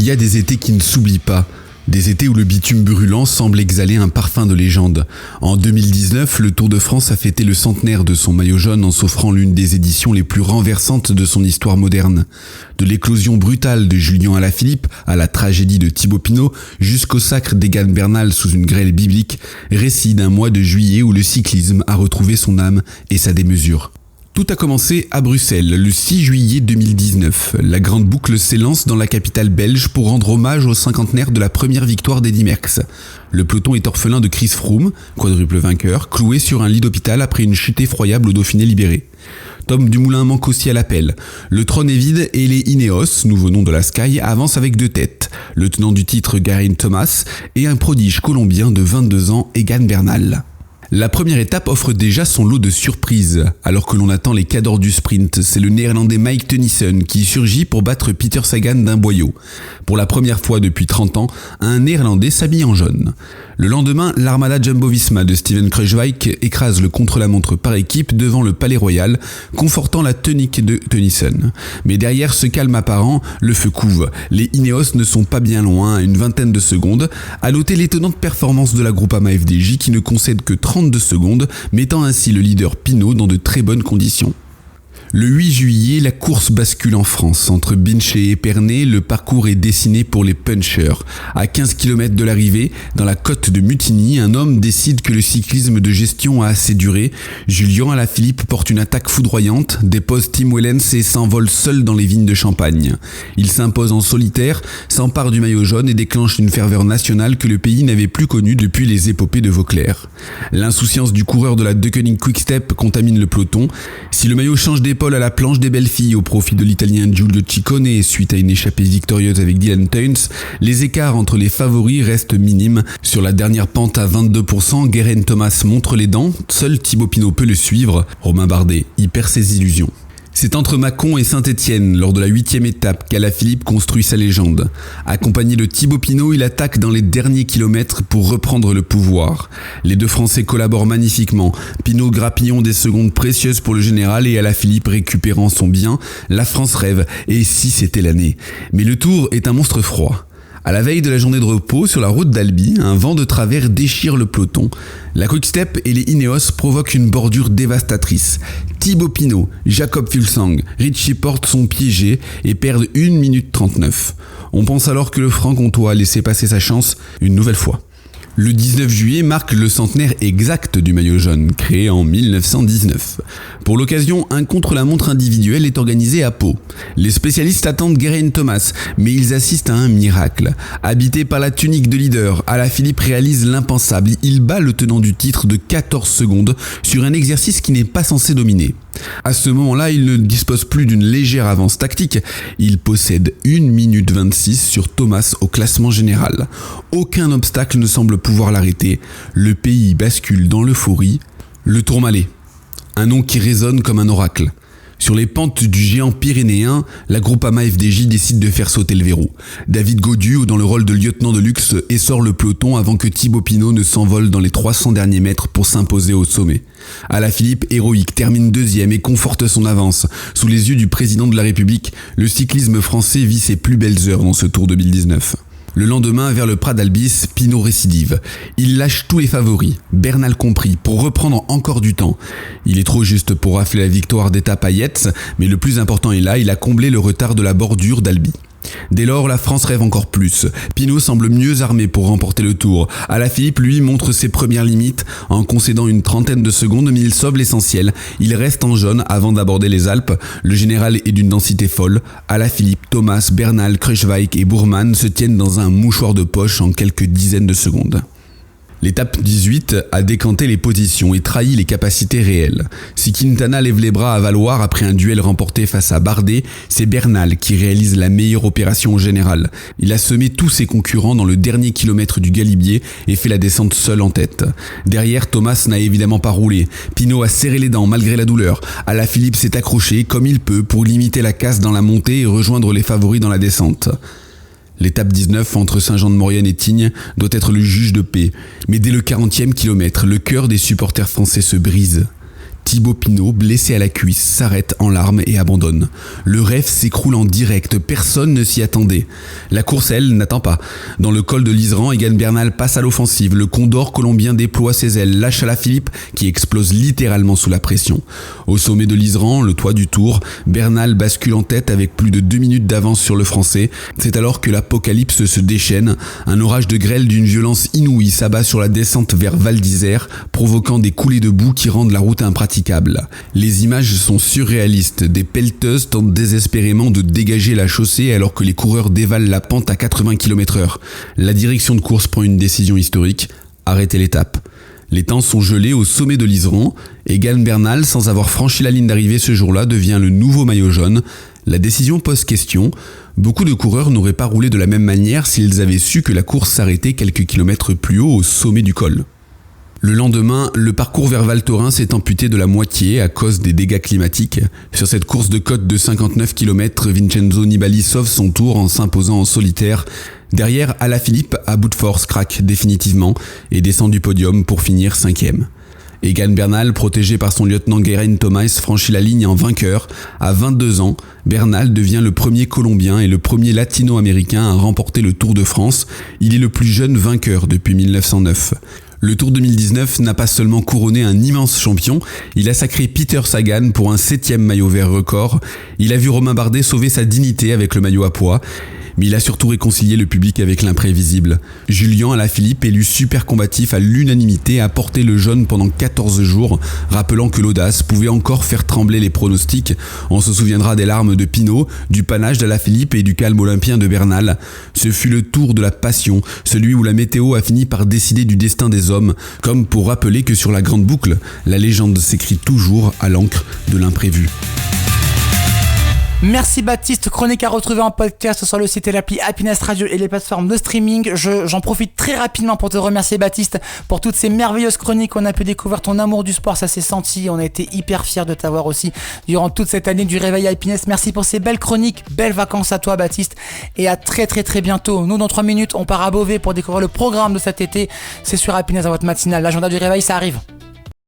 y a des étés qui ne s'oublient pas. Des étés où le bitume brûlant semble exhaler un parfum de légende. En 2019, le Tour de France a fêté le centenaire de son maillot jaune en s'offrant l'une des éditions les plus renversantes de son histoire moderne. De l'éclosion brutale de Julien Alaphilippe à la tragédie de Thibaut Pinot, jusqu'au sacre d'Egan Bernal sous une grêle biblique, récit d'un mois de juillet où le cyclisme a retrouvé son âme et sa démesure. Tout a commencé à Bruxelles, le 6 juillet 2019. La grande boucle s'élance dans la capitale belge pour rendre hommage au cinquantenaire de la première victoire d'Eddy Merckx. Le peloton est orphelin de Chris Froome, quadruple vainqueur, cloué sur un lit d'hôpital après une chute effroyable au Dauphiné libéré. Tom Dumoulin manque aussi à l'appel. Le trône est vide et les Ineos, nouveau nom de la Sky, avancent avec 2 têtes. Le tenant du titre Geraint Thomas et un prodige colombien de 22 ans, Egan Bernal. La première étape offre déjà son lot de surprises. Alors que l'on attend les cadors du sprint, c'est le néerlandais Mike Teunissen qui surgit pour battre Peter Sagan d'un boyau. Pour la première fois depuis 30 ans, un néerlandais s'habille en jaune. Le lendemain, l'armada Jumbo-Visma de Steven Kruijswijk écrase le contre-la-montre par équipe devant le Palais Royal, confortant la tonique de Teunissen. Mais derrière ce calme apparent, le feu couve. Les Ineos ne sont pas bien loin, à une vingtaine de secondes. À noter l'étonnante performance de la Groupama FDJ qui ne concède que 32 secondes, mettant ainsi le leader Pinot dans de très bonnes conditions. Le 8 juillet, la course bascule en France. Entre Binche et Épernay, le parcours est dessiné pour les punchers. À 15 km de l'arrivée, dans la côte de Mutigny, un homme décide que le cyclisme de gestion a assez duré. Julien Alaphilippe porte une attaque foudroyante, dépose Tim Wellens et s'envole seul dans les vignes de Champagne. Il s'impose en solitaire, s'empare du maillot jaune et déclenche une ferveur nationale que le pays n'avait plus connue depuis les épopées de Vauclair. L'insouciance du coureur de la Deceuninck Quick-Step contamine le peloton. Si le maillot change d'épaule à la planche des belles filles au profit de l'italien Giulio Ciccone suite à une échappée victorieuse avec Dylan Teuns, les écarts entre les favoris restent minimes. Sur la dernière pente à 22%, Geraint Thomas montre les dents, seul Thibaut Pinot peut le suivre. Romain Bardet y perd ses illusions. C'est entre Mâcon et Saint-Étienne, lors de la 8e étape, qu'Alaphilippe construit sa légende. Accompagné de Thibaut Pinot, il attaque dans les derniers kilomètres pour reprendre le pouvoir. Les deux Français collaborent magnifiquement. Pinot grappillant des secondes précieuses pour le général et Alaphilippe récupérant son bien. La France rêve, et si c'était l'année. Mais le Tour est un monstre froid. À la veille de la journée de repos, sur la route d'Albi, un vent de travers déchire le peloton. La Quick-Step et les Ineos provoquent une bordure dévastatrice. Thibaut Pinot, Jakob Fuglsang, Richie Porte sont piégés et perdent 1 minute 39. On pense alors que le Franc-Comtois a laissé passer sa chance une nouvelle fois. Le 19 juillet marque le centenaire exact du maillot jaune, créé en 1919. Pour l'occasion, un contre-la-montre individuel est organisé à Pau. Les spécialistes attendent Geraint Thomas, mais ils assistent à un miracle. Habité par la tunique de leader, Alaphilippe réalise l'impensable. Il bat le tenant du titre de 14 secondes sur un exercice qui n'est pas censé dominer. À ce moment-là, il ne dispose plus d'une légère avance tactique. Il possède 1 minute 26 sur Thomas au classement général. Aucun obstacle ne semble pouvoir l'arrêter. Le pays bascule dans l'euphorie. Le Tourmalet, un nom qui résonne comme un oracle. Sur les pentes du géant pyrénéen, la Groupama FDJ décide de faire sauter le verrou. David Gaudu, dans le rôle de lieutenant de luxe, essore le peloton avant que Thibaut Pinot ne s'envole dans les 300 derniers mètres pour s'imposer au sommet. Alaphilippe, héroïque, termine 2e et conforte son avance. Sous les yeux du président de la République, le cyclisme français vit ses plus belles heures dans ce Tour 2019. Le lendemain, vers le Prat d'Albis, Pinot récidive. Il lâche tous les favoris, Bernal compris, pour reprendre encore du temps. Il est trop juste pour rafler la victoire d'étape à Yates, mais le plus important est là, il a comblé le retard de la bordure d'Albi. Dès lors, la France rêve encore plus. Pinot semble mieux armé pour remporter le Tour. Alaphilippe, lui, montre ses premières limites en concédant une trentaine de secondes, mais il sauve l'essentiel. Il reste en jaune avant d'aborder les Alpes. Le général est d'une densité folle. Alaphilippe, Thomas, Bernal, Kruijswijk et Bourman se tiennent dans un mouchoir de poche en quelques dizaines de secondes. L'étape 18 a décanté les positions et trahi les capacités réelles. Si Quintana lève les bras à valoir après un duel remporté face à Bardet, c'est Bernal qui réalise la meilleure opération au général. Il a semé tous ses concurrents dans le dernier kilomètre du Galibier et fait la descente seul en tête. Derrière, Thomas n'a évidemment pas roulé. Pinot a serré les dents malgré la douleur. Alaphilippe s'est accroché comme il peut pour limiter la casse dans la montée et rejoindre les favoris dans la descente. L'étape 19 entre Saint-Jean-de-Maurienne et Tignes doit être le juge de paix. Mais dès le 40e kilomètre, le cœur des supporters français se brise. Thibaut Pinot, blessé à la cuisse, s'arrête en larmes et abandonne. Le rêve s'écroule en direct, personne ne s'y attendait. La course, elle, n'attend pas. Dans le col de l'Iseran, Egan Bernal passe à l'offensive. Le Condor colombien déploie ses ailes, lâche Alaphilippe qui explose littéralement sous la pression. Au sommet de l'Iseran, le toit du Tour, Bernal bascule en tête avec plus de 2 minutes d'avance sur le Français. C'est alors que l'apocalypse se déchaîne. Un orage de grêle d'une violence inouïe s'abat sur la descente vers Val d'Isère, provoquant des coulées de boue qui rendent la route impraticable. Les images sont surréalistes. Des pelleteuses tentent désespérément de dégager la chaussée alors que les coureurs dévalent la pente à 80 km/h. La direction de course prend une décision historique, arrêter l'étape. Les temps sont gelés au sommet de l'Iseran. Egan Bernal, sans avoir franchi la ligne d'arrivée ce jour-là, devient le nouveau maillot jaune. La décision pose question. Beaucoup de coureurs n'auraient pas roulé de la même manière s'ils avaient su que la course s'arrêtait quelques kilomètres plus haut au sommet du col. Le lendemain, le parcours vers Val Thorens s'est amputé de la moitié à cause des dégâts climatiques. Sur cette course de côte de 59 km, Vincenzo Nibali sauve son tour en s'imposant en solitaire. Derrière, Alaphilippe, à bout de force, craque définitivement et descend du podium pour finir 5e. Egan Bernal, protégé par son lieutenant Geraint Thomas, franchit la ligne en vainqueur. À 22 ans, Bernal devient le premier Colombien et le premier Latino-Américain à remporter le Tour de France. Il est le plus jeune vainqueur depuis 1909. Le Tour 2019 n'a pas seulement couronné un immense champion, il a sacré Peter Sagan pour un 7e maillot vert record. Il a vu Romain Bardet sauver sa dignité avec le maillot à pois. Mais il a surtout réconcilié le public avec l'imprévisible. Julian Alaphilippe, élu super combatif à l'unanimité, a porté le jaune pendant 14 jours, rappelant que l'audace pouvait encore faire trembler les pronostics. On se souviendra des larmes de Pinot, du panache d'Alaphilippe et du calme olympien de Bernal. Ce fut le tour de la passion, celui où la météo a fini par décider du destin des hommes, comme pour rappeler que sur la grande boucle, la légende s'écrit toujours à l'encre de l'imprévu. Merci Baptiste, chronique à retrouver en podcast sur le site et l'appli Happiness Radio et les plateformes de streaming. J'en profite très rapidement pour te remercier Baptiste pour toutes ces merveilleuses chroniques. On a pu découvrir ton amour du sport, ça s'est senti. On a été hyper fiers de t'avoir aussi durant toute cette année du Réveil Happiness. Merci pour ces belles chroniques, belles vacances à toi Baptiste et à très très très bientôt. Nous dans 3 minutes on part à Beauvais pour découvrir le programme de cet été. C'est sur Happiness à votre matinale, l'agenda du Réveil ça arrive.